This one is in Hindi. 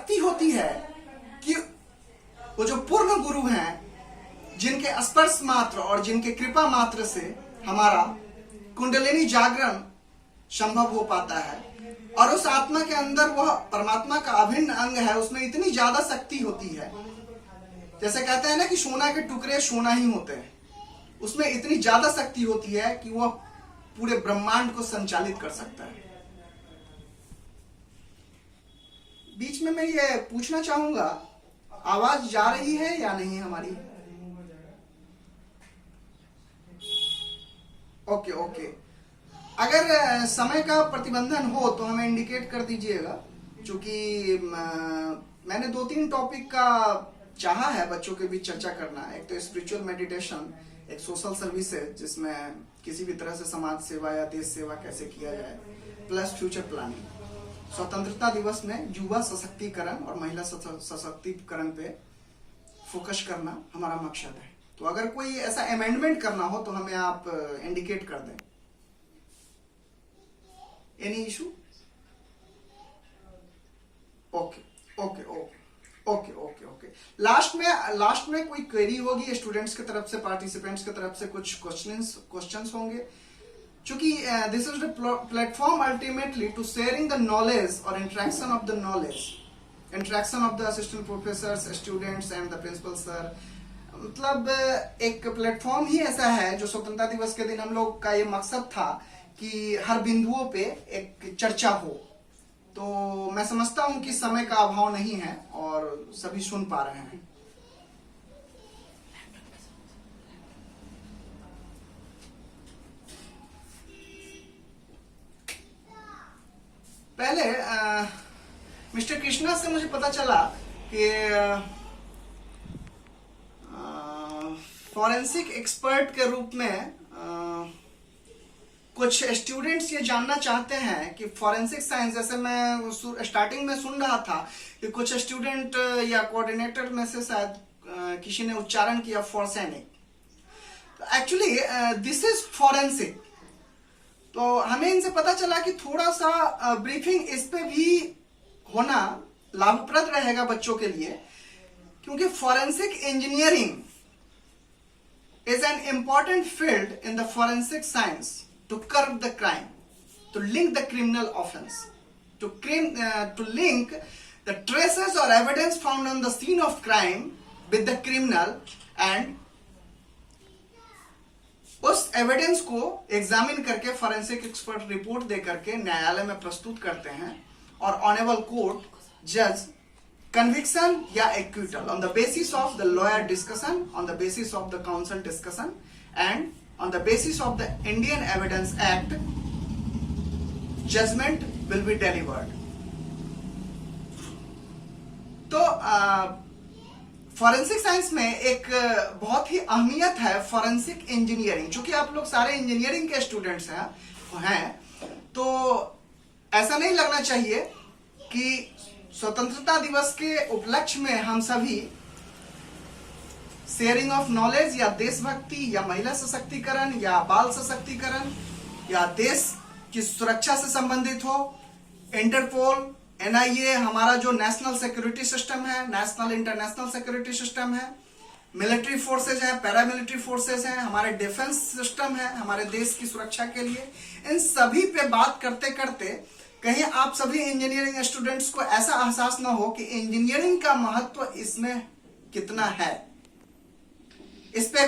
शक्ति होती है कि वो जो पूर्ण गुरु हैं, जिनके स्पर्श मात्र और जिनके कृपा मात्र से हमारा कुंडलिनी जागरण संभव हो पाता है, और उस आत्मा के अंदर वह परमात्मा का अभिन्न अंग है, उसमें इतनी ज्यादा शक्ति होती है। जैसे कहते हैं ना कि सोना के टुकड़े सोना ही होते हैं, उसमें इतनी ज्यादा शक्ति होती है कि वह पूरे ब्रह्मांड को संचालित कर सकता है। बीच में मैं ये पूछना चाहूंगा, आवाज जा रही है या नहीं हमारी? ओके ओके, अगर समय का प्रतिबंधन हो तो हमें इंडिकेट कर दीजिएगा, क्योंकि मैंने 2-3 टॉपिक का चाहा है बच्चों के बीच चर्चा करना। एक तो स्पिरिचुअल मेडिटेशन, एक सोशल सर्विसेज जिसमें किसी भी तरह से समाज सेवा या देश सेवा कैसे किया जाए, प्लस फ्यूचर प्लानिंग। स्वतंत्रता दिवस में युवा सशक्तिकरण और महिला सशक्तिकरण पे फोकस करना हमारा मकसद है। तो अगर कोई ऐसा अमेंडमेंट करना हो तो हमें आप इंडिकेट कर दें। Any issue? Okay okay okay okay okay okay. Last में कोई क्वेरी होगी स्टूडेंट्स की तरफ से, पार्टिसिपेंट्स की तरफ से कुछ क्वेश्चंस होंगे, क्योंकि this is the platform ultimately to sharing the knowledge और interaction of the knowledge, interaction of the assistant professor, students and the principal sir. मतलब एक प्लेटफॉर्म ही ऐसा है जो स्वतंत्रता दिवस के दिन हम लोग का ये मकसद था कि हर बिंदुओं पे एक चर्चा हो। तो मैं समझता हूं कि समय का अभाव नहीं है और सभी सुन पा रहे हैं। पहले मिस्टर कृष्णा से मुझे पता चला कि फॉरेंसिक एक्सपर्ट के रूप में कुछ स्टूडेंट्स ये जानना चाहते हैं कि फॉरेंसिक साइंस, जैसे मैं स्टार्टिंग में सुन रहा था कि कुछ स्टूडेंट या कोऑर्डिनेटर में से शायद किसी ने उच्चारण किया फॉरेंसिक, तो एक्चुअली दिस इज फॉरेंसिक। तो हमें इनसे पता चला कि थोड़ा सा ब्रीफिंग इस पे भी होना लाभप्रद रहेगा बच्चों के लिए, क्योंकि forensic engineering is an important field in the forensic science to curb the crime, to link the criminal offense, to link the traces or evidence found on the scene of crime with the criminal, and उस एविडेंस को एग्जामिन करके फॉरेंसिक एक्सपर्ट रिपोर्ट दे करके न्यायालय में प्रस्तुत करते हैं, और ऑनेबल कोर्ट जज conviction या acquittal on the basis of the lawyer discussion, on the basis of the counsel discussion, and on the basis of the Indian Evidence Act, judgment will be delivered. तो फॉरेंसिक साइंस में एक बहुत ही अहमियत है फॉरेंसिक इंजीनियरिंग। चूंकि आप लोग सारे इंजीनियरिंग के स्टूडेंट्स हैं, तो ऐसा नहीं लगना चाहिए कि स्वतंत्रता दिवस के उपलक्ष्य में हम सभी शेयरिंग ऑफ नॉलेज या देशभक्ति या महिला सशक्तिकरण या बाल सशक्तिकरण या देश की सुरक्षा से संबंधित हो। इंटरपोल, एनआईए, हमारा जो नेशनल सिक्योरिटी सिस्टम है, नेशनल इंटरनेशनल सिक्योरिटी सिस्टम है, मिलिट्री फोर्सेज है, पैरामिलिट्री फोर्सेज हैं, हमारे डिफेंस सिस्टम है हमारे देश की सुरक्षा के लिए, इन सभी पे बात करते करते कहीं आप सभी इंजीनियरिंग स्टूडेंट्स को ऐसा एहसास ना हो कि इंजीनियरिंग का महत्व इसमें कितना है। इस पे